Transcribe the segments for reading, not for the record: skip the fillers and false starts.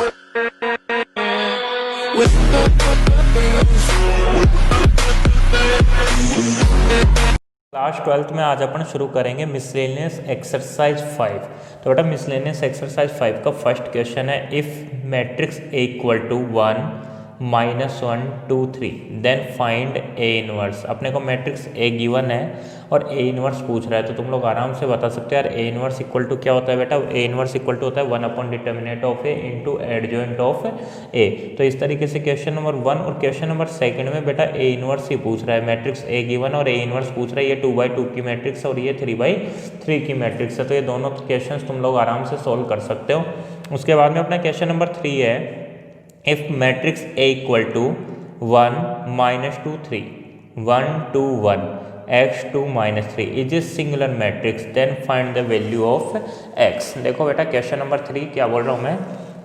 Class 12th में आज अपन शुरू करेंगे मिसलेनियस एक्सरसाइज 5। तो बेटा मिसलेनियस एक्सरसाइज 5 का फर्स्ट क्वेश्चन है, if matrix A equal to 1 -1 2 3 then find A inverse. अपने को मैट्रिक्स ए गिवन है और ए इनवर्स पूछ रहा है, तो तुम लोग आराम से बता सकते हो यार ए इनवर्स इक्वल टू क्या होता है बेटा। ए इनवर्स इक्वल टू होता है 1 upon determinant of A into adjoint of A. तो इस तरीके से क्वेश्चन नंबर 1 और क्वेश्चन नंबर 2 में बेटा ए इनवर्स ही पूछ रहा है। मैट्रिक्स ए गिवन और ए इनवर्स पूछ रहा है। ये 2/2 की मैट्रिक्स और ये 3/3 की मैट्रिक्स है। तो ये दोनों क्वेश्चन तुम लोग आराम से सोल्व कर सकते हो। उसके बाद में अपना क्वेश्चन नंबर 3 है, if matrix A equal to 1 -2 3 1 2 1 x2 -3 is a singular matrix then find the value of x। देखो बेटा क्वेश्चन नंबर 3 क्या बोल रहा हूँ मैं,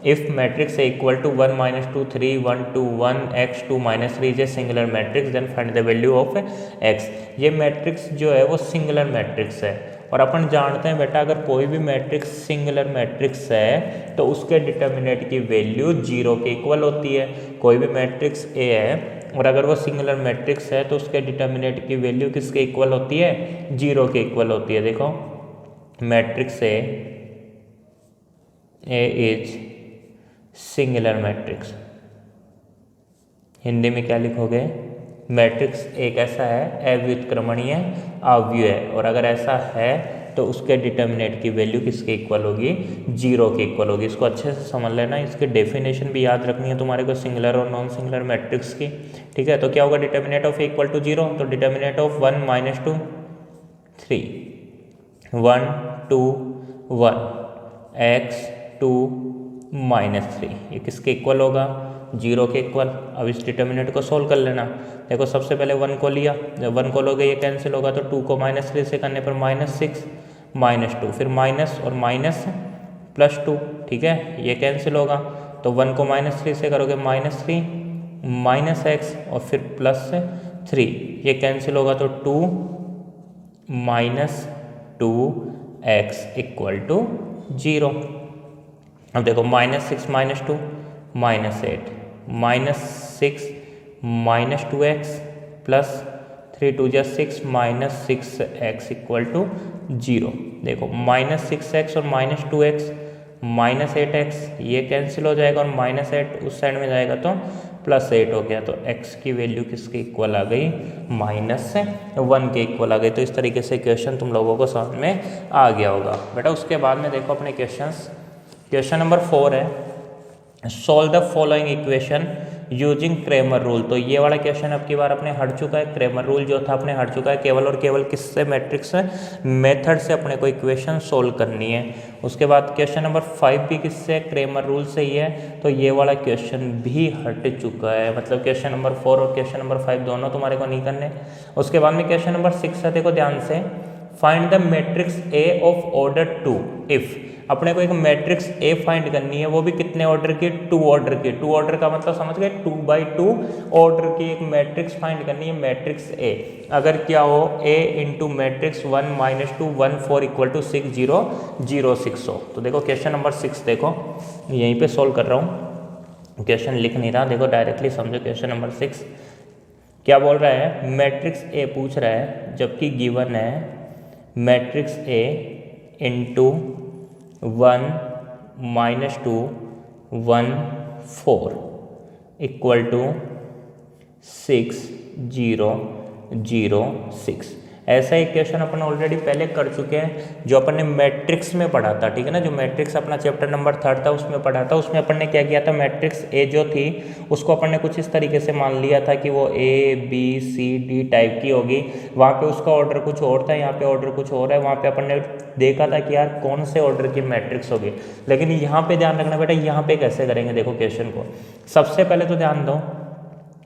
if matrix A equal to 1 -2 3 1 2 1 x2 -3 is a singular matrix then find the value of x। ये matrix जो है वो सिंगुलर मैट्रिक्स है और अपन जानते हैं बेटा अगर कोई भी मैट्रिक्स सिंगुलर मैट्रिक्स है तो उसके डिटर्मिनेंट की वैल्यू 0 के इक्वल होती है। कोई भी मैट्रिक्स ए है और अगर वो सिंगुलर मैट्रिक्स है तो उसके डिटर्मिनेंट की वैल्यू किसके इक्वल होती है, 0 के इक्वल होती है। देखो matrix A is singular matrix, Hindi में क्या लिखोगे, मैट्रिक्स एक ऐसा है अव्युत्क्रमणीय अवयव है और अगर ऐसा है तो उसके डिटर्मिनेंट की वैल्यू किसके इक्वल होगी, 0 के इक्वल होगी। इसको अच्छे से समझ लेना, इसकी डेफिनेशन भी याद रखनी है तुम्हारे को सिंगुलर और नॉन सिंगुलर मैट्रिक्स की। ठीक है, तो क्या होगा डिटर्मिनेंट ऑफ इक्वल टू 0, तो डिटर्मिनेंट ऑफ 1 -2 3 1 2 1 x2 -3 ये किसके इक्वल होगा, 0 के इक्वल। अब इस डिटर्मिनेंट को सोल्व कर लेना। देखो सबसे पहले 1 को लिया, जब 1 को लोगे ये कैंसिल होगा तो 2 को -3 से करने पर -6 -2 फिर माइनस और माइनस +2। ठीक है, ये कैंसिल होगा तो 1 को -3 से करोगे -3 -x और फिर +3 ये कैंसिल होगा तो 2 -2x इक्वल टू 0। अब देखो -6 -2 -8 -6 -2x प्लस 3 2 जा 6 -6x इक्वल टू 0। देखो -6x और -2x -8x ये कैंसिल हो जाएगा और -8 उस साइड में जाएगा तो +8 हो गया। तो x की वैल्यू किसके इक्वल आ गई, -1 के इक्वल आ गई। तो इस तरीके से क्वेश्चन तुम लोगों को समझ में आ गया होगा बेटा। उसके बाद में देखो अपने क्वेश्चन नंबर 4 है, solve the following equation using Cramer rule. तो ये वाला क्वेश्चन अब की बार अपने हट चुका है, क्रेमर रूल जो था अपने हट चुका है। केवल और केवल किससे, मैट्रिक्स मेथड से अपने को इक्वेशन सोल्व करनी है। उसके बाद क्वेश्चन नंबर 5 भी किससे, क्रेमर रूल से ही है। तो ये वाला क्वेश्चन भी हट चुका है, मतलब क्वेश्चन नंबर 4 और क्वेश्चन नंबर 5 दोनों तुम्हारे को नहीं करने। उसके बाद में क्वेश्चन नंबर 6 है, देखो ध्यान से, find the matrix A of order 2 if. अपने को एक मैट्रिक्स ए फाइंड करनी है, वो भी कितने ऑर्डर की, 2 ऑर्डर की। 2 ऑर्डर का मतलब समझ गए, 2/2 ऑर्डर की एक मैट्रिक्स फाइंड करनी है, मैट्रिक्स ए। अगर क्या हो, ए इंटू मैट्रिक्स 1 -2 1 4 इक्वल टू 6 0 0 6 हो। तो देखो क्वेश्चन नंबर 6 देखो यहीं पे सोल्व कर रहा हूँ, क्वेश्चन लिख नहीं रहा, देखो डायरेक्टली समझो। क्वेश्चन नंबर 6 क्या बोल रहा है, मैट्रिक्स ए पूछ रहा है जबकि गिवन है matrix A into 1 -2 1 4 equal to 6 0 0 6। ऐसा एक क्वेश्चन अपन ऑलरेडी पहले कर चुके हैं, जो अपन ने मैट्रिक्स में पढ़ा था। ठीक है ना, जो मैट्रिक्स अपना चैप्टर नंबर 3 था उसमें पढ़ा था। उसमें अपन ने क्या किया था, मैट्रिक्स ए जो थी उसको अपन ने कुछ इस तरीके से मान लिया था कि वो A B C D type की होगी। वहाँ पे उसका ऑर्डर कुछ और था, यहाँ पे ऑर्डर कुछ और है। वहाँ पे अपन ने देखा था कि यार कौन से ऑर्डर की मैट्रिक्स होगी। लेकिन यहाँ पे ध्यान रखना बेटा, यहाँ पे कैसे करेंगे। देखो क्वेश्चन को सबसे पहले तो ध्यान दो,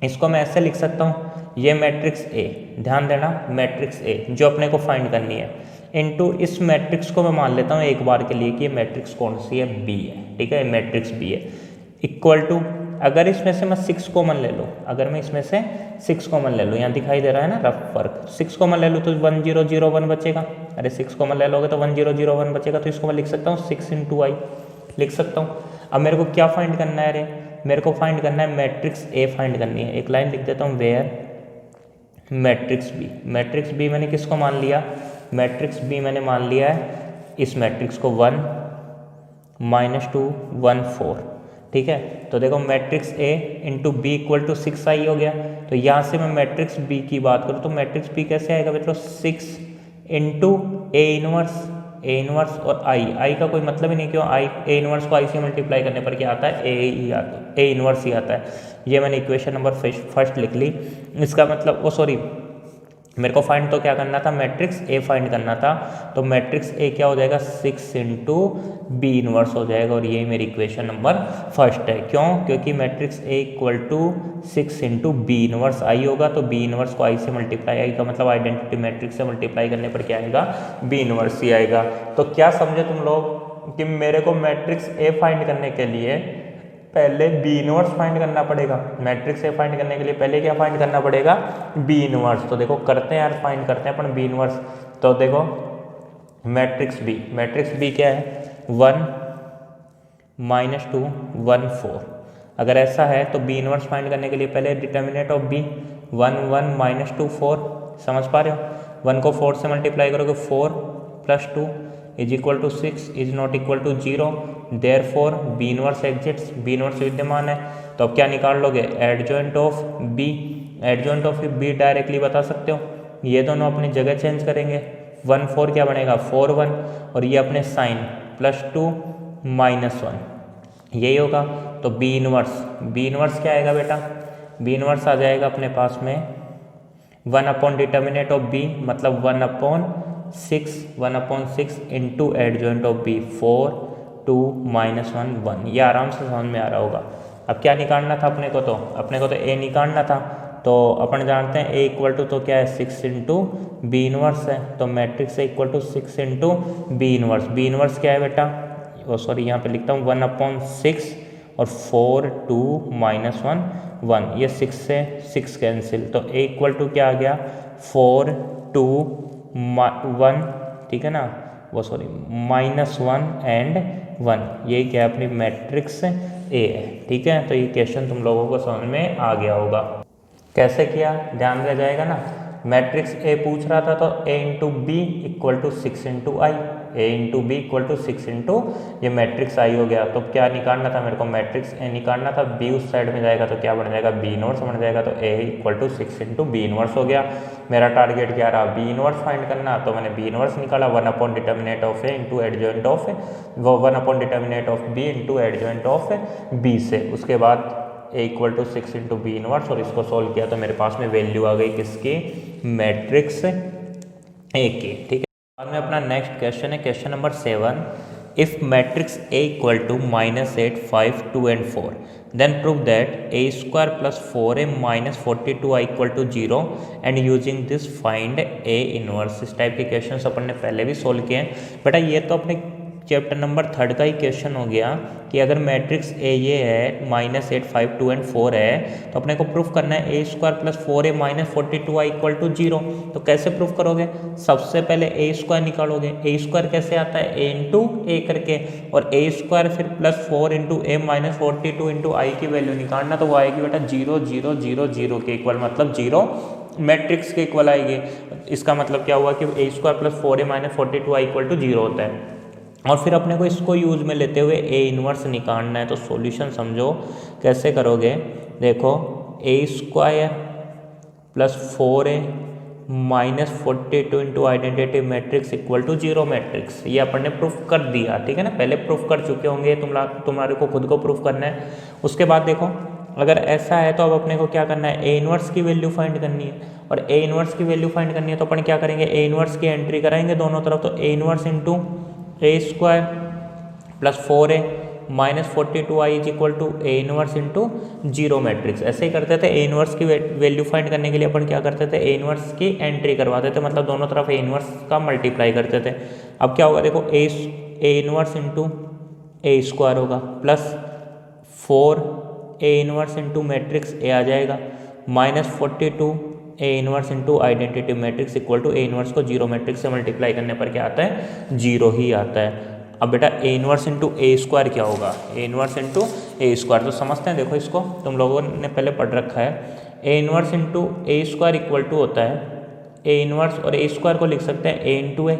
इसको मैं ऐसे लिख सकता हूँ, ये मैट्रिक्स ए, ध्यान देना मैट्रिक्स ए जो अपने को फाइंड करनी है, इनटू इस मैट्रिक्स को मैं मान लेता हूँ एक बार के लिए कि ये मैट्रिक्स कौन सी है, बी है। ठीक है, मैट्रिक्स बी है, इक्वल टू, अगर इसमें से मैं 6 कॉमन ले लूँ, अगर मैं इसमें से 6 कॉमन ले लूँ, यहाँ दिखाई दे रहा है ना रफ वर्क, 6 कॉमन ले लूँ तो 1 0 0 1 बचेगा। अरे 6 कॉमन ले लोगे तो 1 0 0 1 बचेगा। तो इसको मैं लिख सकता हूँ 6 × I लिख सकता हूँ। अब मेरे को क्या फाइंड करना है रे, मेरे को फाइंड करना है मैट्रिक्स ए फाइंड करनी है। एक लाइन लिख देता हूँ, where matrix B. Matrix B मैंने किसको मान लिया, मैट्रिक्स बी मैंने मान लिया है इस मैट्रिक्स को 1 -2 1 4, ठीक है। तो देखो matrix A into B equal to 6i हो गया। तो यहाँ से मैं मैट्रिक्स बी की बात करूँ तो मैट्रिक्स बी कैसे आएगा बच्चों, 6 इंटू ए इनवर्स और आई का कोई मतलब ही नहीं, क्यों आई ए इनवर्स को आई से मल्टीप्लाई करने पर क्या आता है, ए इनवर्स ही आता है। ये मैंने इक्वेशन नंबर फर्स्ट लिख ली। इसका मतलब मेरे को फाइंड तो क्या करना था, मैट्रिक्स ए फाइंड करना था। तो मैट्रिक्स ए क्या हो जाएगा, 6 इंटू बी इनवर्स हो जाएगा, और ये मेरी इक्वेशन नंबर फर्स्ट है। क्यों, क्योंकि matrix A equal to 6 into B inverse I होगा, तो बी इनवर्स को आई से मल्टीप्लाई, आई का मतलब आइडेंटिटी मैट्रिक्स से मल्टीप्लाई करने पर क्या आएगा, बी इनवर्स ही आएगा। तो क्या समझे तुम लोग कि मेरे को मैट्रिक्स ए फाइंड करने के लिए पहले बी इनवर्स फाइंड करना पड़ेगा। मैट्रिक्स ए फाइंड करने के लिए पहले क्या फाइंड करना पड़ेगा, बी इनवर्स। तो देखो करते हैं यार, फाइंड करते हैं अपन बी इनवर्स। तो देखो मैट्रिक्स बी क्या है, 1 -2 1 4। अगर ऐसा है तो बी इनवर्स फाइंड करने के लिए पहले डिटर्मिनेंट ऑफ बी 1 1 -2 4, समझ पा रहे हो। 1 को 4 से मल्टीप्लाई करोगे, 4 + 2 is equal to 6 is not equal to 0, therefore B inverse exists, B inverse विद्यमान है। तो अब क्या निकाल लोगे, adjoint of B. Adjoint of B directly बता सकते हो, ये दोनों अपनी जगह चेंज करेंगे। 1 4 क्या बनेगा, 4 1, और ये अपने साइन +2 -1 यही होगा। तो बी इनवर्स क्या आएगा बेटा, बी इनवर्स आ जाएगा अपने पास में 1 अपॉन डिटर्मिनेंट ऑफ बी, मतलब 1/6 इंटू एडजॉइंट ऑफ बी 4 2 -1 1। ये आराम से समझ में आ रहा होगा। अब क्या निकालना था अपने को तो ए निकालना था। तो अपन जानते हैं ए इक्वल टू तो क्या है, 6 इंटू बी इनवर्स है। तो matrix A equal to 6 into B inverse क्या है बेटा, यहाँ पे लिखता हूँ 1/6 और 4 2 -1 1। ये 6 से 6 कैंसिल, तो ए इक्वल टू क्या आ गया, 4 2 1, ठीक है ना, -1 एंड 1। यही क्या है, अपनी मैट्रिक्स ए है, ठीक है। तो ये क्वेश्चन तुम लोगों को समझ में आ गया होगा। कैसे किया ध्यान रह जाएगा ना। मैट्रिक्स ए पूछ रहा था तो A into B equal to 6 into I, A into B equal to 6 into ये मैट्रिक्स आई हो गया। तो क्या निकालना था मेरे को, मैट्रिक्स ए निकालना था। बी उस साइड में जाएगा तो क्या बन जाएगा, बी इनवर्स बन जाएगा। तो A equal to 6 into B inverse हो गया। मेरा टारगेट क्या रहा, बी इनवर्स फाइंड करना। तो मैंने बी इनवर्स निकाला, 1 upon determinant of A into adjoint of 1 upon determinant of B into adjoint of B से। उसके बाद A equal to 6 into B inverse, और इसको सोल्व किया तो मेरे पास में वैल्यू आ गई किसकी, मैट्रिक्स ए की, ठीक है। बाद में अपना नेक्स्ट क्वेश्चन है question number 7। If matrix A equal to -8 5 2 and 4 then prove that a² + 4a - 42i equal to 0 and using this find A inverse. इस टाइप के क्वेश्चन अपन ने पहले भी सोल्व किए हैं बेटा। ये तो अपने चैप्टर नंबर 3 का ही क्वेश्चन हो गया कि अगर मैट्रिक्स ए ये है -8 5 2 and 4 है, तो अपने को प्रूफ करना है a² + 4a - 42i equal to 0। तो कैसे प्रूफ करोगे, सबसे पहले a² निकालोगे। a² कैसे आता है, a इंटू ए करके, और a² फिर +4 इंटू a - 42 इंटू आई की वैल्यू निकालना। तो वो आएगी बेटा 0 0 0 0 के इक्वल, मतलब 0 मैट्रिक्स के इक्वल आएगी। इसका मतलब क्या हुआ कि a² + 4a - 42i equal to 0 होता है। और फिर अपने को इसको यूज़ में लेते हुए ए इनवर्स निकालना है। तो सॉल्यूशन समझो कैसे करोगे, देखो a² + 4a - 42 into identity matrix equal to 0 matrix. ये अपन ने प्रूफ कर दिया, ठीक है ना, पहले प्रूफ कर चुके होंगे, तुम्हारे को खुद को प्रूफ करना है। उसके बाद देखो अगर ऐसा है तो अब अपने को क्या करना है, ए इनवर्स की वैल्यू फाइंड करनी है। और ए इनवर्स की वैल्यू फाइंड करनी है तो अपन क्या करेंगे, ए इनवर्स की एंट्री कराएंगे दोनों तरफ। तो A inverse into a² + 4a - 42i is equal to A inverse into 0 matrix. ऐसे ही करते थे। ए इनवर्स की वैल्यू फाइंड करने के लिए अपन क्या करते थे, ए इनवर्स की एंट्री करवाते थे, मतलब दोनों तरफ ए इनवर्स का मल्टीप्लाई करते थे। अब क्या होगा, देखो ए इनवर्स इंटू a² होगा plus 4 A inverse into matrix A आ जाएगा -42 A inverse into identity matrix equal to A inverse को 0 मैट्रिक्स से मल्टीप्लाई करने पर क्या आता है, 0 ही आता है। अब बेटा ए इनवर्स इंटू ए स्क्वायर क्या होगा, ए इनवर्स इंटू ए स्क्वायर। तो समझते हैं, देखो इसको तुम लोगों ने पहले पढ़ रखा है। A inverse into A square equal to होता है ए इनवर्स, और ए स्क्वायर को लिख सकते हैं ए इंटू ए।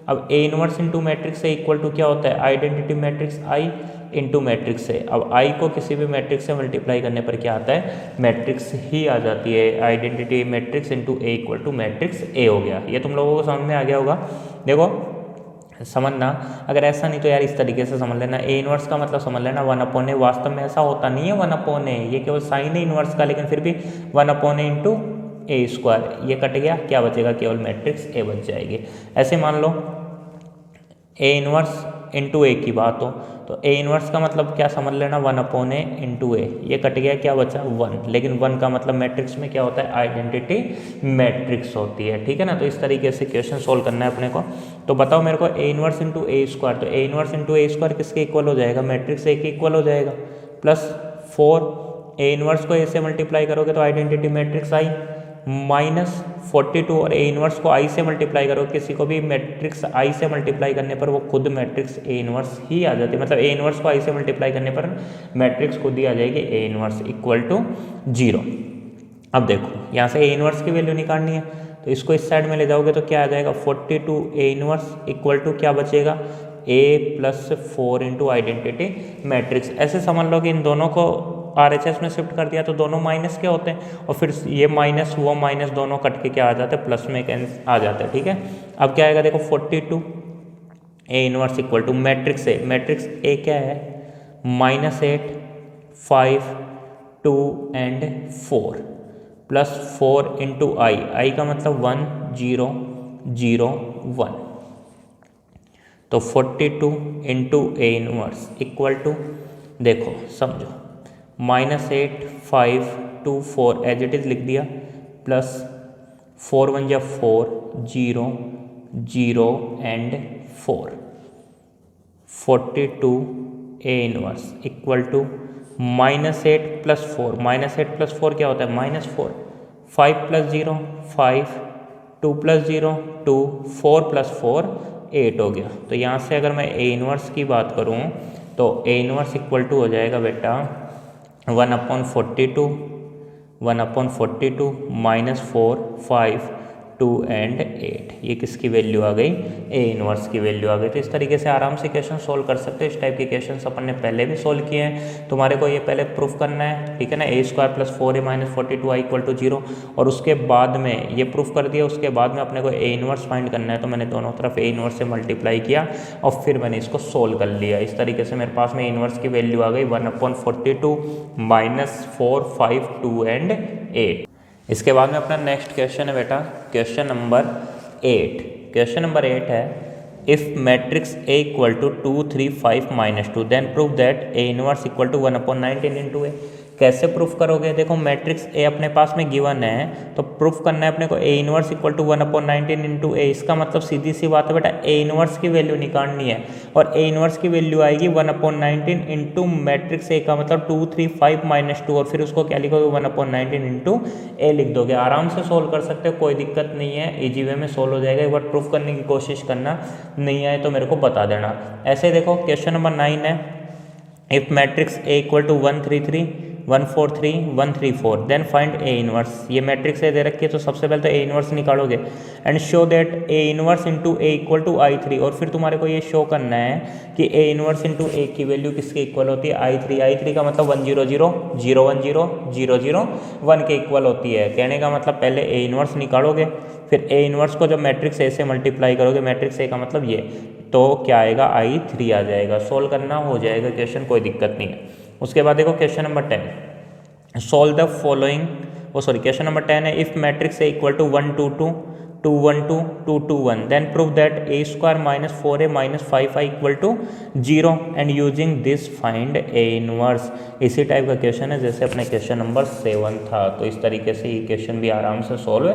अब A inverse into matrix A equal to क्या होता है, identity matrix I into matrix A. अब आई को किसी भी मैट्रिक्स से मल्टीप्लाई करने पर क्या आता है, मैट्रिक्स ही आ जाती है। Identity matrix into A equal to matrix A हो गया। ये तुम लोगों को समझ में आ गया होगा। देखो समझना, अगर ऐसा नहीं तो यार इस तरीके से समझ लेना। ए इनवर्स का मतलब समझ लेना 1/a। वास्तव में ऐसा होता नहीं है 1/a, ये केवल साइन है इनवर्स का, लेकिन फिर भी 1/a इंटू ए स्क्वायर, ये कट गया, क्या बचेगा, केवल मैट्रिक्स ए बच जाएगी। ऐसे मान लो ए इनवर्स इंटू ए की बात हो तो ए इनवर्स का मतलब क्या समझ लेना 1/a इंटू ए, ये कट गया, क्या बचा 1। लेकिन 1 का मतलब मैट्रिक्स में क्या होता है, आइडेंटिटी मैट्रिक्स होती है, ठीक है ना। तो इस तरीके से क्वेश्चन सोल्व करना है अपने को। तो बताओ मेरे को A inverse into A square, तो A inverse into A square किसके इक्वल हो जाएगा, मैट्रिक्स ए के इक्वल हो जाएगा, प्लस 4 ए इनवर्स को ए से मल्टीप्लाई करोगे तो आइडेंटिटी मैट्रिक्स आई, माइनस 42 और ए इनवर्स को आई से मल्टीप्लाई करो, किसी को भी मैट्रिक्स आई से मल्टीप्लाई करने पर वो खुद मैट्रिक्स ए इनवर्स ही आ जाती है। मतलब ए इनवर्स को आई से मल्टीप्लाई करने पर मैट्रिक्स खुद ही आ जाएगी ए इनवर्स इक्वल टू 0। अब देखो यहाँ से ए इनवर्स की वैल्यू निकालनी है, तो इसको इस साइड में ले जाओगे तो क्या आ जाएगा 42 ए इनवर्स इक्वल टू क्या बचेगा, ए प्लस 4 इंटू आइडेंटिटी मैट्रिक्स। ऐसे समझ लो कि इन दोनों को RHS में शिफ्ट कर दिया तो दोनों माइनस के होते हैं, और फिर ये माइनस वो माइनस दोनों कट के क्या आ जाते हैं, प्लस में आ जाते हैं, ठीक है। अब क्या आएगा देखो 42 A inverse equal to matrix A, matrix A क्या है -8 5 2 एंड 4 प्लस 4 इंटू आई का मतलब 1 0 0 1। तो 42 into A inverse equal to, देखो समझो, -8 5 2 4 एज इट इज़ लिख दिया, प्लस 4 1 जा 4 0 0 and 4। 42 A inverse equal to -8 plus 4, -8 plus 4 क्या होता है -4, 5 प्लस 0 5 2 प्लस 0 2 4 प्लस 4 8 हो गया। तो यहाँ से अगर मैं ए इनवर्स की बात करूँ तो ए इनवर्स इक्वल टू हो जाएगा बेटा 1/42 -4 5 2 एंड 8। ये किसकी वैल्यू आ गई, ए इनवर्स की वैल्यू आ गई। तो इस तरीके से आराम से क्वेश्चन सोल्व कर सकते हो। इस टाइप के क्वेश्चन अपन ने पहले भी सोल्व किए हैं, तुम्हारे को ये पहले प्रूफ करना है, ठीक है ना। A square plus 4a minus 42 I equal to 0, और उसके बाद में ये प्रूफ कर दिया। उसके बाद में अपने को ए इनवर्स फाइंड करना है, तो मैंने दोनों तरफ ए इनवर्स से मल्टीप्लाई किया और फिर मैंने इसको सोल्व कर लिया। इस तरीके से मेरे पास में इनवर्स की वैल्यू आ गई 1/42 -4 5 2 एंड 8। इसके बाद में अपना नेक्स्ट क्वेश्चन है बेटा क्वेश्चन नंबर 8। क्वेश्चन नंबर 8 है, if matrix A equal to 2 3 5 -2 then prove that A inverse equal to 1/19 into A. कैसे प्रूफ करोगे, देखो मैट्रिक्स ए अपने पास में गिवन है, तो प्रूफ करना है अपने को A inverse equal to 1/19 into A. इसका मतलब सीधी सी बात है बेटा, ए इनवर्स की वैल्यू निकालनी है, और ए इनवर्स की वैल्यू आएगी 1/19 इंटू मैट्रिक्स ए का मतलब 2 3 5 -2, और फिर उसको क्या लिखोगे 1/19 इंटू ए लिख दोगे। आराम से सोल्व कर सकते हो, कोई दिक्कत नहीं है, इजी वे में सोल्व हो जाएगा। एक बार प्रूफ करने की कोशिश करना, नहीं आए तो मेरे को बता देना। ऐसे देखो क्वेश्चन नंबर 9 है, if matrix A equal to 1 3 3 1 4 3 1 3 4 then find A inverse. ये मैट्रिक्स ए दे रखी है, तो सबसे पहले तो ए इनवर्स निकालोगे and show that A inverse into A equal to I3, और फिर तुम्हारे को ये शो करना है कि ए इनवर्स इंटू ए की वैल्यू किसके इक्वल होती है I3। I3 का मतलब 1 0 0 0 1 0 0 0 1 के इक्वल होती है। कहने का मतलब पहले ए इनवर्स निकालोगे, फिर ए इनवर्स को जब मैट्रिक्स ए से मल्टीप्लाई करोगे, मैट्रिक्स ए का मतलब ये, तो क्या आएगा I3 आ जाएगा। सोल्व करना हो जाएगा क्वेश्चन, कोई दिक्कत नहीं है। उसके बाद देखो question number 10, solve the following, question number 10 है, if matrix A equal to 1 2 2 2 1 2 2 2 1 then prove that A square -4a -5i equal to 0 and using this find A inverse. इसी टाइप का क्वेश्चन है जैसे अपने क्वेश्चन नंबर 7 था, तो इस तरीके से ये क्वेश्चन भी आराम से सोल्व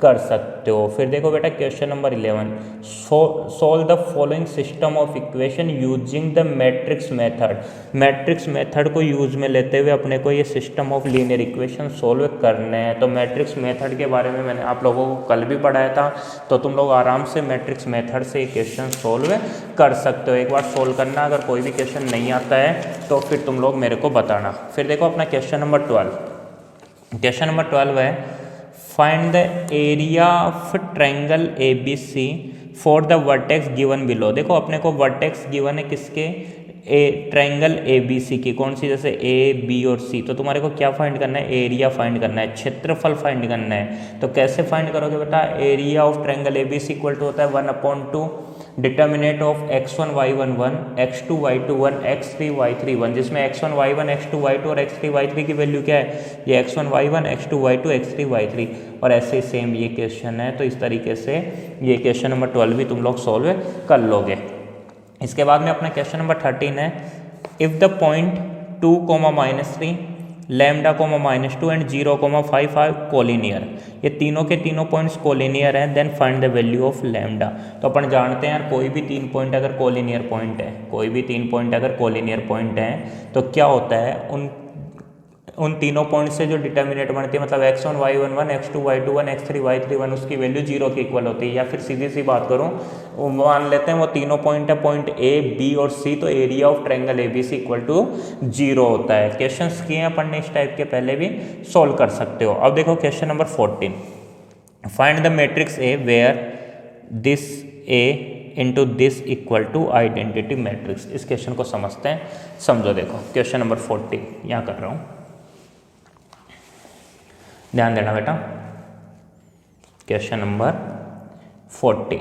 कर सकते हो। फिर देखो बेटा question number 11, solve the following system of equation using the matrix method. Matrix method को यूज में लेते हुए अपने को ये system of linear equation solve करने हैं। तो मैट्रिक्स मेथड के बारे में मैंने आप लोगों को कल भी पढ़ाया पढ़ाया था, तो तुम लोग आराम से मैट्रिक्स मेथड से क्वेश्चन सोल्व कर सकते हो। एक बार सोल्व करना, अगर कोई भी क्वेश्चन नहीं आता है तो फिर तुम लोग मेरे को बताना। फिर देखो अपना क्वेश्चन नंबर 12। क्वेश्चन नंबर 12 है find the area of triangle ABC for the vertex given below. देखो अपने को वर्टेक्स गिवन है किसके, ट्रायंगल ABC की, कौन सी, जैसे A, B और C। तो तुम्हारे को क्या फाइंड करना है, एरिया फाइंड करना है, क्षेत्रफल फाइंड करना है। तो कैसे फाइंड करोगे बेटा, area of triangle ABC equal to होता है 1/2 determinate of x1 y1 1 x2 y2 1 x3 y3 1, जिसमें x1 y1 x2 y2 और x3 y3 की वैल्यू क्या है, ये x1 y1 x2 y2 x3 y3। और ऐसे ही सेम ये क्वेश्चन है। तो इस तरीके से ये क्वेश्चन नंबर 12 भी तुम लोग सॉल्व कर लोगे। इसके बाद में अपना क्वेश्चन नंबर 13 है if the point 2, -3 lambda, -2 and 0,5 are collinear. ये तीनों के तीनों पॉइंट्स कोलिनियर हैं, then find the value of lambda. तो अपन जानते हैं यार कोई भी 3 पॉइंट अगर कोलिनियर पॉइंट है, कोई भी 3 पॉइंट अगर कोलिनियर पॉइंट है तो क्या होता है, उन तीनों पॉइंट से जो डिटर्मिनेट बनती है, मतलब x1 y1 1 x2 y2 1 x3 y3 1, उसकी वैल्यू 0 के इक्वल होती है। या फिर सीधी सी बात करूं, मान लेते हैं वो तीनों पॉइंट है, पॉइंट A, B और C, तो area of triangle ABC equal to 0 होता है। क्वेश्चंस किए हैं अपन ने इस टाइप के, पहले भी सोल्व कर सकते हो। अब देखो question number 14, find the matrix A where this A into this equal to identity matrix. इस क्वेश्चन को समझते हैं, समझो। देखो क्वेश्चन नंबर 14 यहाँ कर रहा हूँ, ध्यान देना बेटा। क्वेश्चन नंबर 14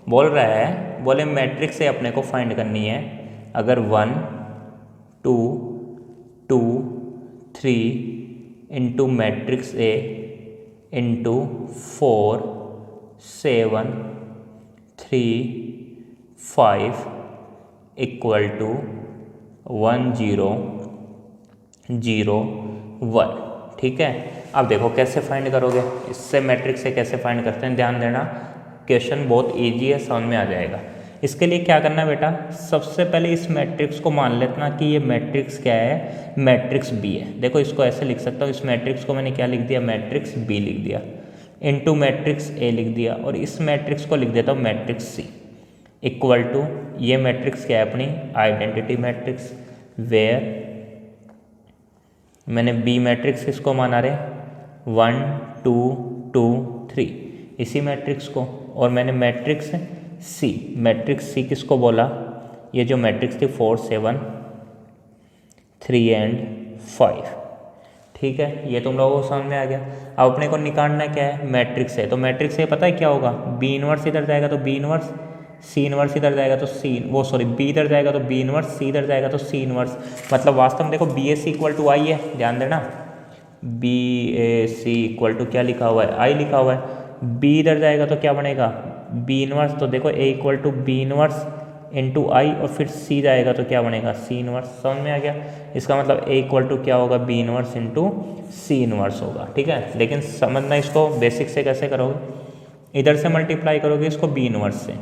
बोल रहा है, बोले मैट्रिक्स से अपने को फाइंड करनी है अगर 1 2 2 3 into matrix A into 4 7 3 5 equal to 1 0 0 1। ठीक है, अब देखो कैसे फाइंड करोगे, इससे मैट्रिक्स से कैसे फाइंड करते हैं, ध्यान देना। क्वेश्चन बहुत इजी है, समझ में आ जाएगा। इसके लिए क्या करना है बेटा, सबसे पहले इस मैट्रिक्स को मान लेना कि ये मैट्रिक्स क्या है, मैट्रिक्स B है। देखो इसको ऐसे लिख सकता हूँ, इस मैट्रिक्स को मैंने क्या लिख दिया, मैट्रिक्स B लिख दिया, इनटू मैट्रिक्स A लिख दिया, और इस मैट्रिक्स को लिख देता हूँ मैट्रिक्स C इक्वल टू, ये मैट्रिक्स क्या है अपनी आइडेंटिटी मैट्रिक्स, वेयर मैंने B मैट्रिक्स किसको माना रहे, 1 2 2 3 इसी मैट्रिक्स को, और मैंने मैट्रिक्स C किसको बोला, ये जो मैट्रिक्स थी 4 7 3 एंड 5। ठीक है, ये तुम लोगों को समझ में आ गया। अब अपने को निकालना क्या है, मैट्रिक्स है, तो मैट्रिक्स से पता है क्या होगा, B इनवर्स इधर जाएगा तो B इनवर्स, C इनवर्स इधर जाएगा तो B इधर जाएगा तो B इनवर्स, C इधर जाएगा तो C इनवर्स। मतलब वास्तव में देखो BAC इक्वल टू I है, ध्यान देना, BAC इक्वल टू क्या लिखा हुआ है, I लिखा हुआ है। B इधर जाएगा तो क्या बनेगा, B इनवर्स, तो देखो A equal to B inverse into I, और फिर C जाएगा तो क्या बनेगा, C इनवर्स। समझ में आ गया, इसका मतलब A इक्वल टू क्या होगा, B inverse into C inverse होगा। ठीक है, लेकिन समझना इसको बेसिक से कैसे करोगे, इधर से मल्टीप्लाई करोगे इसको B इनवर्स से,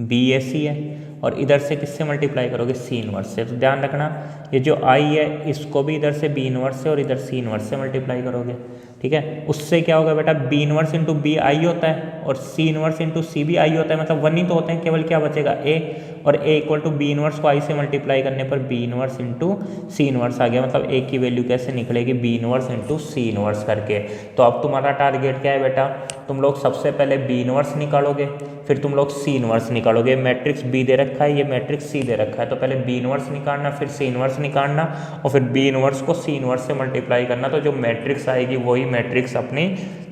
BAC है, और इधर से किससे मल्टीप्लाई करोगे, C इनवर्स से। तो ध्यान रखना ये जो I है इसको भी इधर से B इनवर्स से और इधर C इनवर्स से मल्टीप्लाई करोगे। ठीक है, उससे क्या होगा बेटा, B inverse into B I होता है, और C इनवर्स इंटू C भी I होता है, मतलब 1 ही तो होते हैं, केवल क्या बचेगा A, और A equal to B inverse को I से मल्टीप्लाई करने पर B inverse into C inverse आ गया। मतलब A की वैल्यू कैसे निकलेगी, B inverse into C inverse करके। तो अब तुम्हारा टारगेट क्या है बेटा, तुम लोग सबसे पहले B इनवर्स निकालोगे, फिर तुम लोग C इनवर्स निकालोगे। मैट्रिक्स B दे रखा है, ये मैट्रिक्स C दे रखा है, तो पहले B इनवर्स निकालना, फिर C इनवर्स निकालना, और फिर B इनवर्स को C इनवर्स से मल्टीप्लाई करना। तो जो मैट्रिक्स आएगी वही मैट्रिक्स अपनी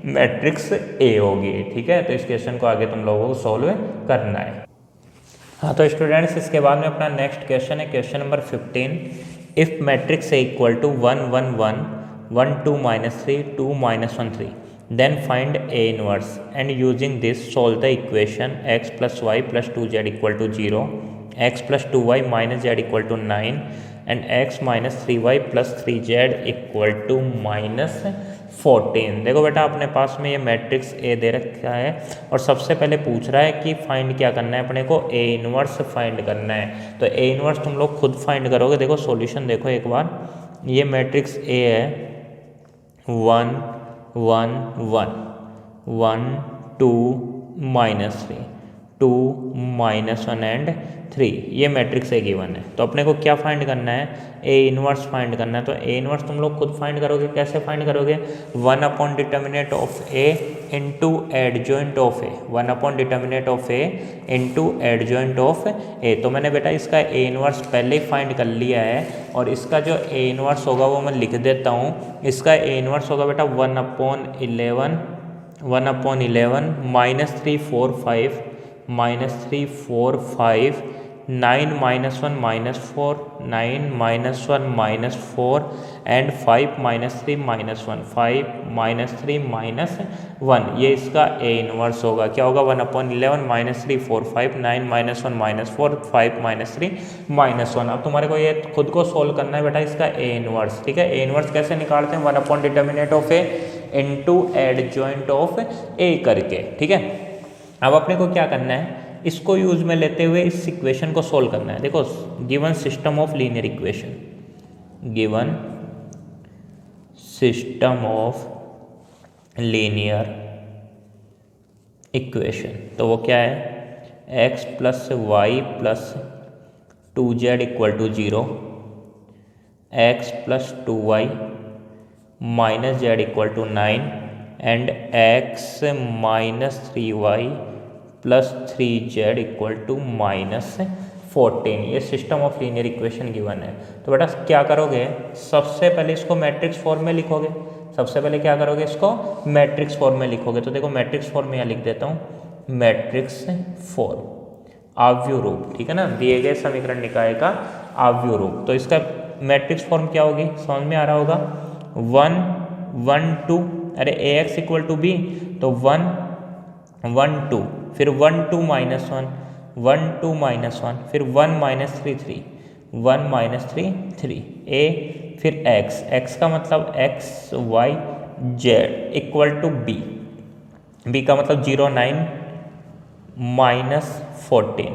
मैट्रिक्स A होगी। ठीक है, तो इस क्वेश्चन को आगे तुम लोगों को सॉल्व करना है। हाँ तो स्टूडेंट्स, इसके बाद में अपना नेक्स्ट क्वेश्चन है question number 15, if matrix A equal to 1 1 1 1 2 -3 2 -1 3 then find A inverse and using this solve the equation x plus y plus 2z equal to 0, x plus 2y minus z equal to 9 and x minus 3y plus 3z equal to -14। देखो बेटा अपने पास में ये matrix A दे रखा है, और सबसे पहले पूछ रहा है कि फाइंड क्या करना है अपने को, A इनवर्स फाइंड करना है। तो A इनवर्स तुम लोग खुद फाइंड करोगे। देखो सॉल्यूशन देखो एक बार, ये मैट्रिक्स A है 1 1 1 1 2 -3, 2 -1 एंड 3, ये मैट्रिक्स ए गिवन है। तो अपने को क्या फाइंड करना है, ए इनवर्स फाइंड करना है। तो ए इनवर्स तुम लोग खुद फाइंड करोगे, कैसे फाइंड करोगे, 1/डिटर्मिनेंट of A into adjoint of A, 1/डिटर्मिनेंट of A into adjoint of A. तो मैंने बेटा इसका ए इनवर्स पहले ही फाइंड कर लिया है, और इसका जो ए इनवर्स होगा वो मैं लिख देता हूँ। इसका ए इनवर्स होगा बेटा 1/11 -3 4 5 -3 4 5 9 -1 -4 9 -1 -4 एंड 5 -3 -1 5 -3 -1, ये इसका ए इनवर्स होगा। क्या होगा, 1/11 -3 4 5 9 -1 -4 5 -3 -1। अब तुम्हारे को ये खुद को सोल्व करना है बेटा इसका ए इनवर्स, ठीक है। ए इनवर्स कैसे निकालते हैं, 1/डिटर्मिनेंट of A into adjoint of A करके, ठीक है। अब अपने को क्या करना है, इसको यूज में लेते हुए इस इक्वेशन को सोल्व करना है। देखो, given system of linear equation, given system of linear equation, तो वो क्या है, x + y + 2z = 0, x + 2y - z = 9 and x - 3y + 3z = -14। ये system of linear equation given है। तो बेटा क्या करोगे, सबसे पहले इसको मैट्रिक्स फॉर्म में लिखोगे। सबसे पहले क्या करोगे, इसको मैट्रिक्स फॉर्म में लिखोगे। तो देखो मैट्रिक्स फॉर्म में यहाँ लिख देता हूँ, मैट्रिक्स फॉर्म, आव्यूह रूप, ठीक है ना, दिए गए समीकरण निकाय का आव्यूह रूप। तो इसका मैट्रिक्स फॉर्म क्या होगी, समझ में आ रहा होगा, 1 1 2, अरे ax = b, तो 1 1 2, फिर 1 2 -1 1 2 -1, फिर 1 -3 3 1 -3 3 a, फिर x का मतलब x y z = b, b का मतलब 0 9 -14।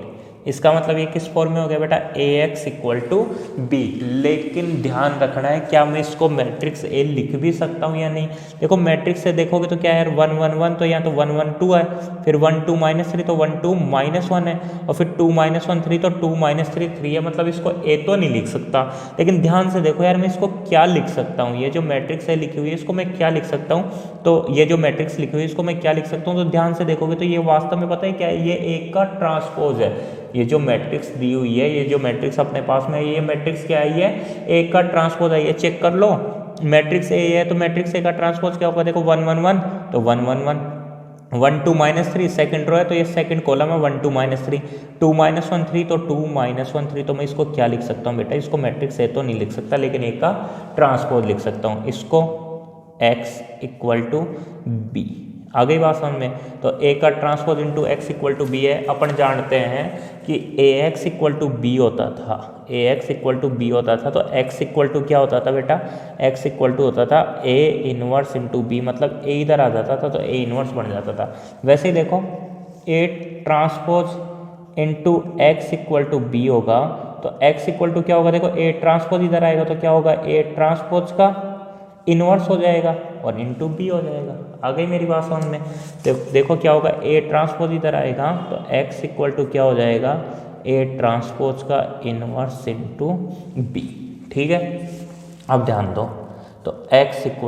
इसका मतलब ये किस फॉर्म में हो गया बेटा, ax = b। लेकिन ध्यान रखना है, क्या मैं इसको मैट्रिक्स ए लिख भी सकता हूँ या नहीं। देखो मैट्रिक्स से देखोगे तो क्या है, 1 1 1, तो यहाँ तो 1 1 2 है, फिर 1 2 -3 तो 1 2 -1 है, और फिर 2 -1 3 तो 2 -3 3 है। मतलब इसको ए तो नहीं लिख सकता। लेकिन ध्यान से देखो यार, मैं इसको क्या लिख सकता हूँ, ये जो मैट्रिक्स है लिखी हुई है इसको मैं क्या लिख सकता हूँ। तो ये जो मैट्रिक्स लिखी हुई है इसको मैं क्या लिख सकता हूँ, तो ध्यान से देखोगे तो ये वास्तव में पता है क्या है, ये ए का ट्रांसपोज है। ये जो मैट्रिक्स दी हुई है, ये जो मैट्रिक्स अपने पास में है, ये मैट्रिक्स क्या है, ये ए का ट्रांसपोज है। ये चेक कर लो, मैट्रिक्स ए है तो मैट्रिक्स ए का ट्रांसपोज क्या होगा, देखो 1 1 1, तो 1 1 1 1 2 -3 सेकंड रो है, तो ये सेकंड कॉलम है, 1 2 -3 2 -1 3, तो 2 -1 3। तो मैं इसको क्या लिख सकता हूँ बेटा, इसको मैट्रिक्स ए तो नहीं लिख सकता, लेकिन ए का ट्रांसपोज लिख सकता हूँ। इसको x = b, आ गई बात समझ में। तो a का ट्रांसपोज इंटू x = b है। अपन जानते हैं कि ax = b होता था, ax = b होता था, तो x = क्या होता था बेटा, x = होता था a इनवर्स इंटू b, मतलब a इधर आ जाता था तो a इनवर्स बन जाता था। वैसे ही देखो a transpose into x = b होगा, तो x = क्या होगा, देखो a ट्रांसपोज इधर आएगा तो क्या होगा, a ट्रांसपोज का इनवर्स हो जाएगा और इंटू बी हो जाएगा। आ गई मेरी बात समझ में। देखो क्या होगा, ए ट्रांसपोज इधर आएगा तो x = क्या हो जाएगा, ए ट्रांसपोज का इनवर्स इंटू बी, ठीक है। अब ध्यान दो, तो x =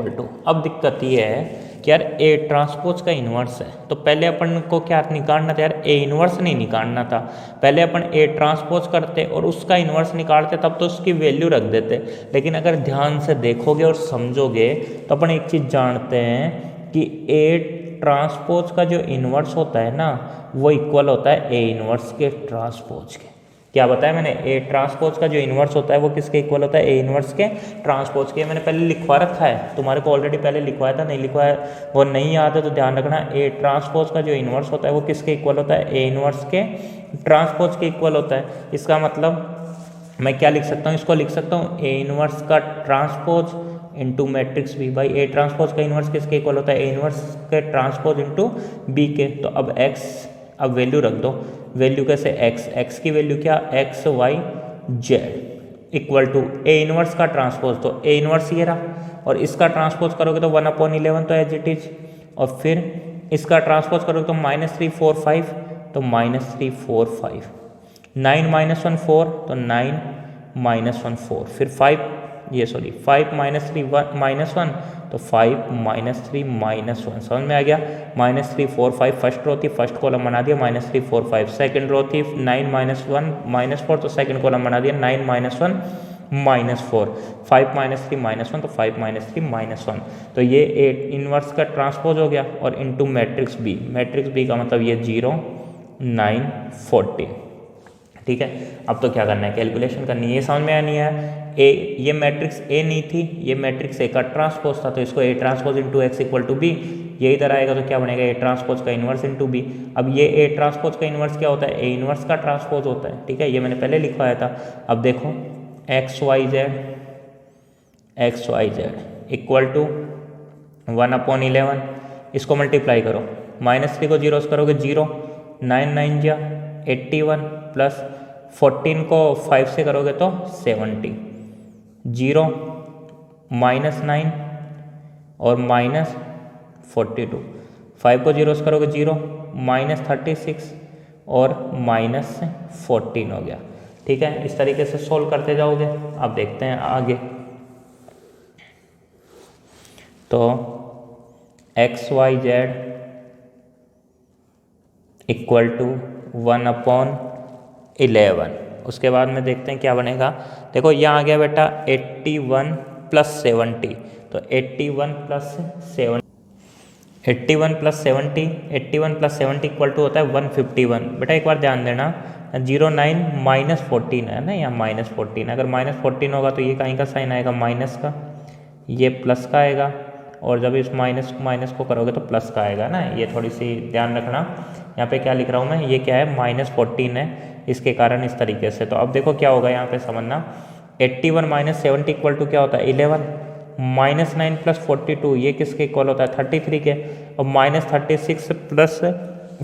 अब दिक्कत ये है कि यार ए ट्रांसपोज का इन्वर्स है, तो पहले अपन को क्या निकालना था यार, ए इन्वर्स नहीं निकालना था। पहले अपन ए ट्रांसपोज करते और उसका इन्वर्स निकालते, तब तो उसकी वैल्यू रख देते। लेकिन अगर ध्यान से देखोगे और समझोगे तो अपन एक चीज़ जानते हैं कि ए ट्रांसपोज का जो इन्वर्स होता है ना, वो इक्वल होता है ए इन्वर्स के ट्रांसपोज के। क्या बताया मैंने, ए ट्रांसपोज का जो इन्वर्स होता है वो किसके इक्वल होता है, ए इन्वर्स के ट्रांसपोज के। मैंने पहले लिखवा रखा है, तुम्हारे को ऑलरेडी पहले लिखवाया था, नहीं लिखवाया वो नहीं याद है तो ध्यान रखना। ए ट्रांसपोज का जो इन्वर्स होता है वो किसके इक्वल होता है, ए इन्वर्स के ट्रांसपोज के इक्वल होता है। इसका मतलब मैं क्या लिख सकता हूँ, इसको लिख सकता हूँ ए इन्वर्स का ट्रांसपोज इंटू मैट्रिक्स बी। भाई ए ट्रांसपोज का इन्वर्स किसके इक्वल होता है, ए इन्वर्स के ट्रांसपोज इंटू बी के। तो अब एक्स, अब वैल्यू रख दो, वैल्यू कैसे, x की वैल्यू क्या, x y z equal to A inverse का ट्रांसपोज, तो ए इनवर्स ये रहा, और इसका ट्रांसपोज करोगे तो 1/11 तो एज इट इज, और फिर इसका ट्रांसपोज करोगे तो -3 4 5, तो -3 4 5, 9 - 1 4, तो 9 - 1 4, फिर 5 -3 -1, तो 5 -3 -1, समझ में आ गया। -3 4 5 फर्स्ट रो थी, फर्स्ट कॉलम बना दिया -3 4 5, सेकंड रो थी 9 -1 -4, तो सेकंड कॉलम बना दिया 9 -1 -4, 5 -3 -1, तो 5 -3 -1, तो ये ए इनवर्स का ट्रांसपोज हो गया और इनटू मैट्रिक्स बी का मतलब ये 0 9 14। ठीक है, अब तो क्या करना है, कैलकुलेशन करनी है, ये समझ में नहीं आया। ए ये मैट्रिक्स ए नहीं थी, ये मैट्रिक्स ए का ट्रांसपोज था, तो इसको A transpose into X equal to B, ये इधर आएगा तो क्या बनेगा, ए ट्रांसपोज का इन्वर्स इंटू बी। अब ये ए ट्रांसपोज का इन्वर्स क्या होता है, ए इन्वर्स का ट्रांसपोज होता है। ठीक है, ये मैंने पहले लिखवाया था। अब देखो X Y Z equal to 1/11, इसको मल्टीप्लाई करो, -3 को जीरो करोगे 0, 9 9 जा 81 प्लस 14 को 5 से करोगे तो 70, 0 -9 और -42, 5 को जीरो करोगे 0, -36 और -14 हो गया। ठीक है, इस तरीके से सोल्व करते जाओगे। अब देखते हैं आगे, तो X Y Z equal to 1/11, उसके बाद में देखते हैं क्या बनेगा। देखो यहाँ आ गया बेटा 81 + 70, तो 81 + 70 इक्वल टू होता है 151। बेटा एक बार ध्यान देना, 09 -14 है ना, यहाँ -14, अगर -14 होगा तो ये कहीं का साइन आएगा माइनस का, ये प्लस का आएगा, और जब इस माइनस को करोगे तो प्लस का आएगा ना, ये थोड़ी सी ध्यान रखना। यहाँ पे क्या लिख रहा हूँ मैं, ये क्या है -14 है, इसके कारण इस तरीके से। तो अब देखो क्या होगा, यहाँ पे समझना, 81 - 70 इक्वल टू क्या होता है 11, -9 + 42 ये किसके इक्वल होता है 33 के, और -36 +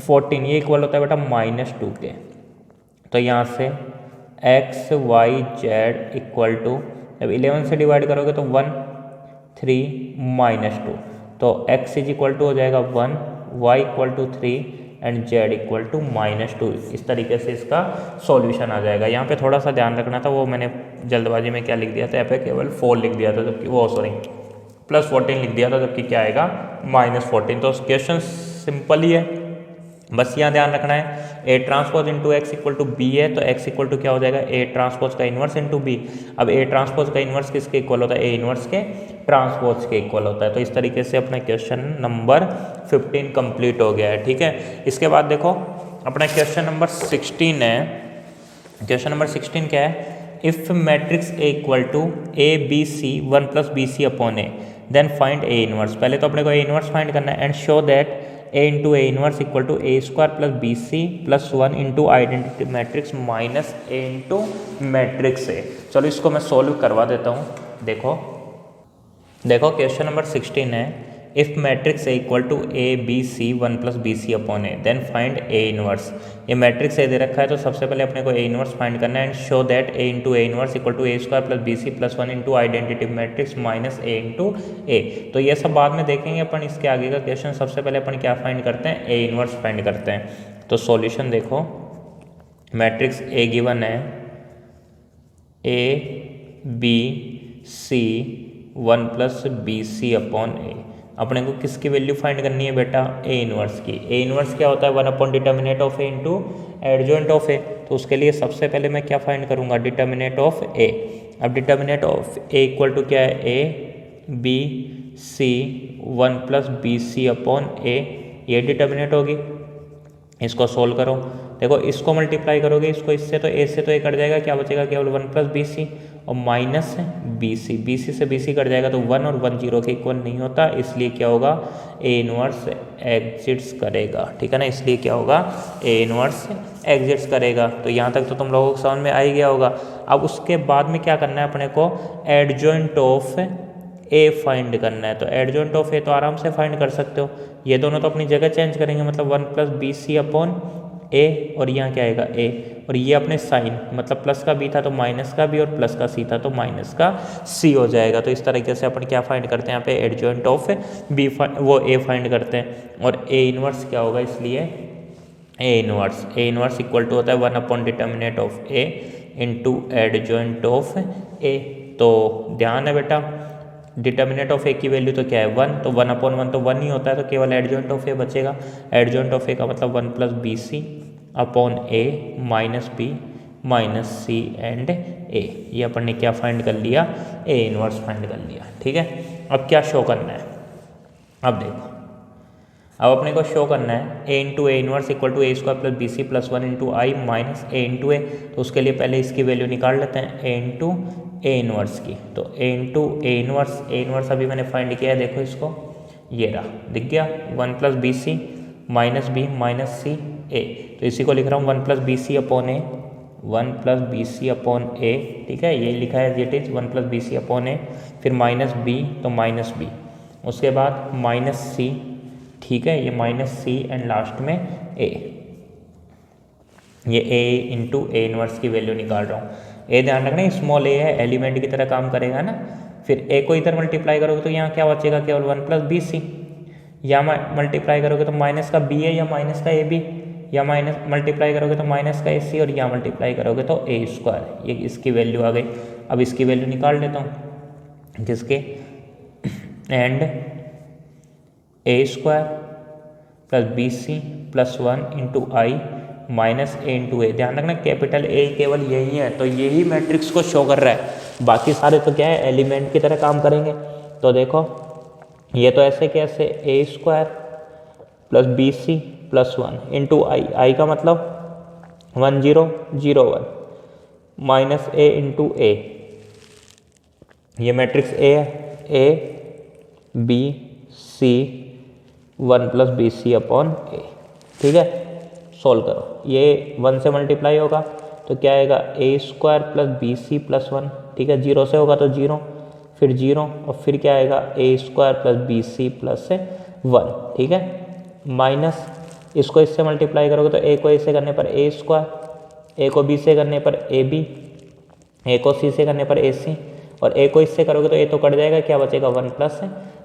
14 ये इक्वल होता है बेटा -2 के। तो यहाँ से X Y Z equal to, जब 11 से डिवाइड करोगे तो 1 3 -2, तो x इज इक्वल टू हो जाएगा 1, y equal to 3 and z equal to -2। इस तरीके से इसका सॉल्यूशन आ जाएगा। यहाँ पे थोड़ा सा ध्यान रखना था, वो मैंने जल्दबाजी में क्या लिख दिया था, यहाँ पे केवल 4 लिख दिया था, जबकि वो +14 लिख दिया था, जबकि क्या आएगा -14। तो क्वेश्चन सिंपल ही है, बस यहाँ ध्यान रखना है, A transpose into X equal to B है, तो एक्स इक्वल टू क्या हो जाएगा, ए ट्रांसपोज का इन्वर्स इंटू बी। अब ए ट्रांसपोज का इन्वर्स किसके इक्वल होता है, ए इन्वर्स के ट्रांसपोज के इक्वल होता है। तो इस तरीके से अपना क्वेश्चन नंबर 15 कंप्लीट हो गया है। ठीक है, इसके बाद देखो अपना क्वेश्चन नंबर 16 है। क्वेश्चन नंबर 16 क्या है, if matrix A equal to A B C 1 + BC upon A, then find A inverse. पहले तो अपने को ए इन्वर्स फाइंड करना है, and show that A into A inverse equal to A² + BC + 1 into identity matrix minus A into matrix A. चलो इसको मैं solve करवा देता हूँ। देखो क्वेश्चन नंबर 16 है, if matrix A equal to A B C 1 + BC upon A, then find A inverse. ये matrix A दे रखा है, तो सबसे पहले अपने को ए इन्वर्स फाइंड करना है, and show that A into A inverse equal to A² + BC + 1 into identity matrix minus A into A. तो ये सब बाद में देखेंगे अपन, इसके आगे का क्वेश्चन सबसे पहले अपन क्या फाइंड करते हैं, ए इन्वर्स फाइंड करते हैं। तो सॉल्यूशन देखो, मैट्रिक्स ए गिवन है A B C 1 + BC upon A. अपने को किसकी वैल्यू फाइंड करनी है बेटा, ए इन्वर्स की। ए इन्वर्स क्या होता है, 1/डिटर्मिनेंट of A into adjoint of A. तो उसके लिए सबसे पहले मैं क्या फाइंड करूँगा, डिटर्मिनेंट ऑफ ए। अब determinant of A equal to क्या है, A B C 1 + BC upon A, ये डिटर्मिनेंट होगी। इसको सोल्व करो, देखो इसको मल्टीप्लाई करोगे इसको इससे, तो ए से तो ए कट जाएगा, क्या बचेगा केवल 1 + BC और माइनस BC, BC से BC कट जाएगा, तो 1 और 1 0 के इक्वल नहीं होता, इसलिए क्या होगा, ए इन्वर्स एग्जिट्स करेगा। ठीक है ना, इसलिए क्या होगा, ए इन्वर्स एग्जिट्स करेगा। तो यहाँ तक तो तुम लोगों को समझ में आ ही गया होगा। अब उसके बाद में क्या करना है अपने को, एडजॉइंट ऑफ ए फाइंड करना है। तो एडजॉइंट ऑफ ए तो आराम से फाइंड कर सकते हो, ये दोनों तो अपनी जगह चेंज करेंगे, मतलब 1 + BC अपॉन ए, और यहाँ क्या आएगा ए और ये अपने साइन मतलब प्लस का बी था तो माइनस का बी और प्लस का सी था तो माइनस का सी हो जाएगा। तो इस तरीके से अपन क्या फाइंड करते हैं यहाँ पे एडजॉइंट ऑफ बी वो ए फाइंड करते हैं और ए इनवर्स क्या होगा, इसलिए ए इनवर्स इक्वल टू होता है 1 upon determinant of A into adjoint of A. तो ध्यान है बेटा डिटर्मिनेट ऑफ ए की वैल्यू तो क्या है 1, तो 1 अपॉन 1 तो 1 ही होता है, तो केवल एडजॉइंट ऑफ ए बचेगा। एडजॉइंट ऑफ ए का मतलब 1 plus B C upon A minus B minus C and A. ये अपन ने क्या फाइंड कर लिया, ए इनवर्स फाइंड कर लिया। ठीक है, अब क्या शो करना है, अब देखो अब अपने को शो करना है A into A inverse equal to A square plus B C plus 1 into I minus A into A. तो उसके लिए पहले इसकी वैल्यू निकाल लेते हैं ए इंटू ए इनवर्स की। तो ए इंटू ए इनवर्स अभी मैंने फाइंड किया है, देखो इसको, ये रहा, दिख गया 1 plus B C minus B minus C A. तो इसी को लिख रहा हूँ 1 plus B C upon A, 1 plus B C upon A. ठीक है, ये लिखा है it is 1 plus B C upon A, फिर माइनस बी तो माइनस बी, उसके बाद माइनस सी। ठीक है, ये माइनस सी एंड लास्ट में ए। ये ए इंटू ए इनवर्स की वैल्यू निकाल रहा हूँ। ए ध्यान रखना स्मॉल ए है, एलिमेंट की तरह काम करेगा ना। फिर ए को इधर मल्टीप्लाई करोगे तो यहाँ क्या बचेगा, केवल 1 प्लस बी सी। यहाँ मल्टीप्लाई करोगे तो माइनस का बी है या माइनस का ए बी, या माइनस मल्टीप्लाई करोगे तो माइनस का ए सी, और यहाँ मल्टीप्लाई करोगे तो ए स्क्वायर। ये इसकी वैल्यू आ गई। अब इसकी वैल्यू निकाल लेता हूँ, जिसके and A square plus B C plus 1 into I minus A into A. ध्यान रखना कैपिटल ए केवल यही है, तो यही मैट्रिक्स को शो कर रहा है। बाकी सारे तो क्या है, एलिमेंट की तरह काम करेंगे। तो देखो ये तो ऐसे कैसे, A square plus B C plus 1 into I, I का मतलब 1 0 0 1 माइनस ए इंटू ए। ये मैट्रिक्स ए है, A B C 1 plus B C upon A. ठीक है, सोल्व करो, ये 1 से मल्टीप्लाई होगा तो क्या आएगा, A square plus B C plus 1। ठीक है, 0 से होगा तो 0, फिर 0 और फिर क्या आएगा, A square plus B C plus 1। ठीक है, माइनस इसको इससे मल्टीप्लाई करोगे तो ए को ए से करने पर ए स्क्वायर, ए को बी से करने पर ए बी, ए को सी से करने पर ए सी, और ए को इससे करोगे तो ए तो कट जाएगा, क्या बचेगा 1 प्लस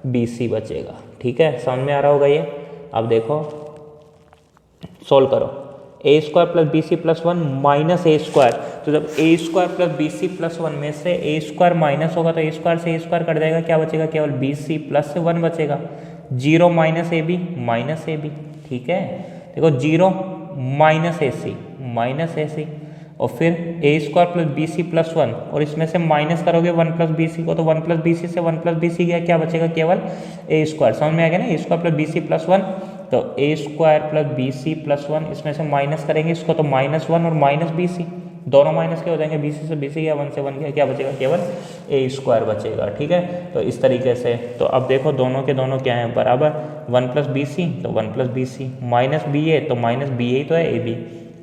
बी सी बचेगा। ठीक है, समझ में आ रहा होगा ये। अब देखो सोल्व करो, A square plus B C plus 1 minus A square. तो जब A square plus B C plus 1 में से ए स्क्वायर माइनस होगा तो ए स्क्वायर से ए स्क्वायर कट जाएगा, क्या बचेगा, केवल बी सी प्लस 1 बचेगा। 0 minus A B minus A B. ठीक है, देखो 0 माइनस ए सी और फिर A square plus B C plus 1, और इसमें से माइनस करोगे 1 प्लस बी सी को, तो 1 प्लस बी सी से 1 प्लस बी सी गया, क्या बचेगा, केवल ए स्क्वायर। समझ में आ गया ना, A square plus B C plus 1, तो A square plus B C plus 1, इसमें से माइनस करेंगे इसको तो माइनस 1 और माइनस बी सी, दोनों माइनस के हो जाएंगे, बी सी से बी सी गया, 1 से 1 गया, क्या बचेगा, केवल ए स्क्वायर बचेगा। ठीक है, तो इस तरीके से। तो अब देखो दोनों के दोनों क्या हैं, बराबर, 1 प्लस बी सी तो 1 plus B C, minus B A तो माइनस बी ए तो है ए बी,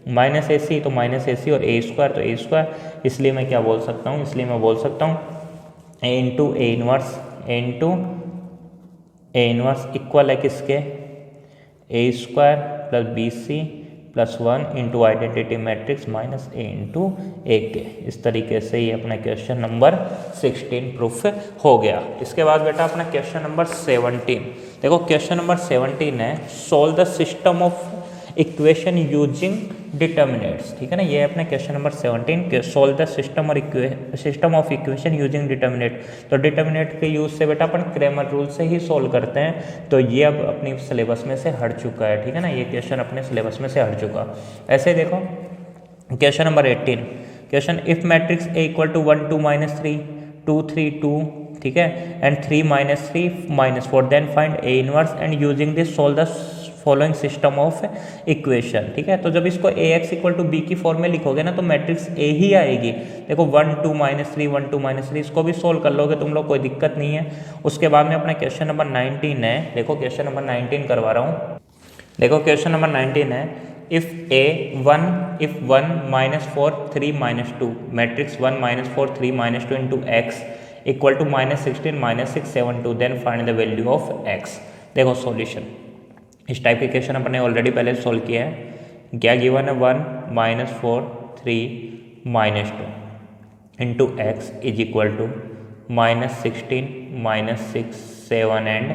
माइनस ए सी तो माइनस ए सी, और ए स्क्वायर तो ए स्क्वायर। इसलिए मैं क्या बोल सकता हूँ, इसलिए मैं बोल सकता हूँ A into A inverse equal है किसके, A square plus B C plus 1 into identity matrix minus A into A के। इस तरीके से ये अपना क्वेश्चन नंबर 16 प्रूफ हो गया। इसके बाद बेटा अपना क्वेश्चन नंबर 17। देखो क्वेश्चन नंबर 17 है, solve the system of equation using determinates. ठीक है ना, ये है अपना question number 17, solve the system of equation using determinate. तो डिटर्मिनेट के यूज से बेटा अपन क्रैमर रूल से ही सोल्व करते हैं, तो ये अब अपनी सिलेबस में से हट चुका है। ठीक है ना, ये क्वेश्चन अपने सिलेबस में से हट चुका। ऐसे देखो question number 18, question if matrix A equal to 1 2 -3 2 3 2, ठीक है, and 3 -3 -4, then find A inverse and using this solve the following system of equation. ठीक है, तो जब इसको A X equal to B की फॉर्म में लिखोगे ना तो मैट्रिक्स ए ही आएगी। देखो 1 2 -3 1 2 -3, इसको भी सोल्व कर लोगे तुम लोग, कोई दिक्कत नहीं है। उसके बाद में अपना क्वेश्चन नंबर 19 है, देखो क्वेश्चन नंबर 19 करवा रहा हूँ। देखो क्वेश्चन नंबर 19 है, if 1 -4 3 -2 matrix 1 -4 3 -2 into X equal to -16 -6 7 2, then find the value of X. देखो सॉल्यूशन, इस टाइप के क्वेश्चन अपने ऑलरेडी पहले सॉल्व किया है। क्या गिवन है, 1 -4 -3 - 2 into X is equal to -16 -6 7 and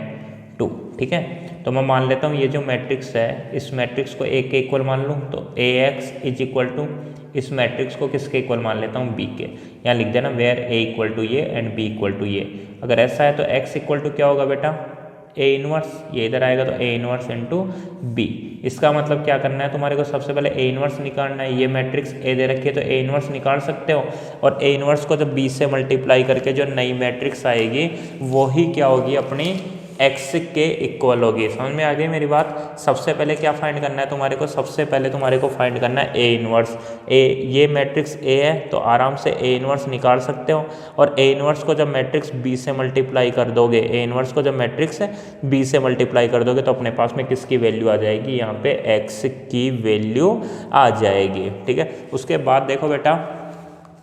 2। ठीक है, तो मैं मान लेता हूँ ये जो मैट्रिक्स है इस मैट्रिक्स को ए के इक्वल मान लूँ, तो ए एक्स इज इक्वल टू इस मैट्रिक्स को किसके इक्वल मान लेता हूँ, बी के। यहाँ लिख देना वेयर ए इक्वल टू ये एंड बी इक्वल टू ये। अगर ऐसा है तो एक्स इक्वल टू क्या होगा बेटा, ए इनवर्स, ये इधर आएगा तो ए इनवर्स इंटू बी। इसका मतलब क्या करना है तुम्हारे को, सबसे पहले ए इनवर्स निकालना है। ये मैट्रिक्स ए दे रखी है तो ए इनवर्स निकाल सकते हो, और ए इनवर्स को जब बी से मल्टीप्लाई करके जो नई मैट्रिक्स आएगी वही क्या होगी, अपनी एक्स के इक्वल होगी। समझ में आ गई मेरी बात। सबसे पहले क्या फाइंड करना है तुम्हारे को, सबसे पहले तुम्हारे को फाइंड करना है ए इनवर्स। ए, ये मैट्रिक्स ए है तो आराम से ए इनवर्स निकाल सकते हो, और ए इनवर्स को जब मैट्रिक्स बी से मल्टीप्लाई कर दोगे, ए इनवर्स को जब मैट्रिक्स बी से मल्टीप्लाई कर दोगे तो अपने पास में किसकी वैल्यू आ जाएगी, यहाँ पे एक्स की वैल्यू आ जाएगी। ठीक है, उसके बाद देखो बेटा,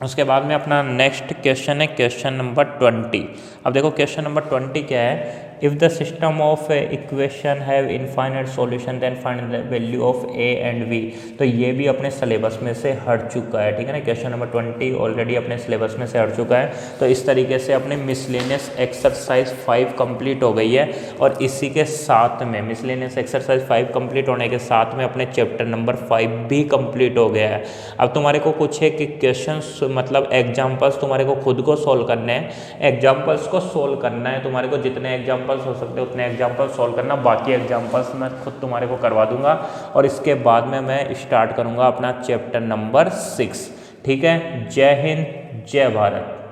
उसके बाद में अपना नेक्स्ट क्वेश्चन है क्वेश्चन नंबर 20। अब देखो क्वेश्चन नंबर 20 क्या है, if the system of equation have infinite solution then find the value of A and B. तो ये भी अपने सिलेबस में से हट चुका है। ठीक है ना, क्वेश्चन नंबर 20 ऑलरेडी अपने सिलेबस में से हट चुका है। तो इस तरीके से अपने मिसलेनियस एक्सरसाइज 5 कंप्लीट हो गई है, और इसी के साथ में मिसलेनियस एक्सरसाइज 5 कंप्लीट होने के साथ में अपने चैप्टर नंबर 5 भी कंप्लीट हो गया है। अब तुम्हारे को कुछ एक क्वेश्चन मतलब एग्जाम्पल्स तुम्हारे को खुद को सोल्व करने हैं, एग्जाम्पल्स को सोल्व करना है तुम्हारे को, जितने एग्जाम्पल्स हो सकते हैं उतने एग्जाम्पल्स सोल्व करना। बाकी एग्जाम्पल्स मैं खुद तुम्हारे को करवा दूंगा, और इसके बाद में मैं स्टार्ट करूंगा अपना चैप्टर नंबर 6। ठीक है, जय हिंद जय भारत।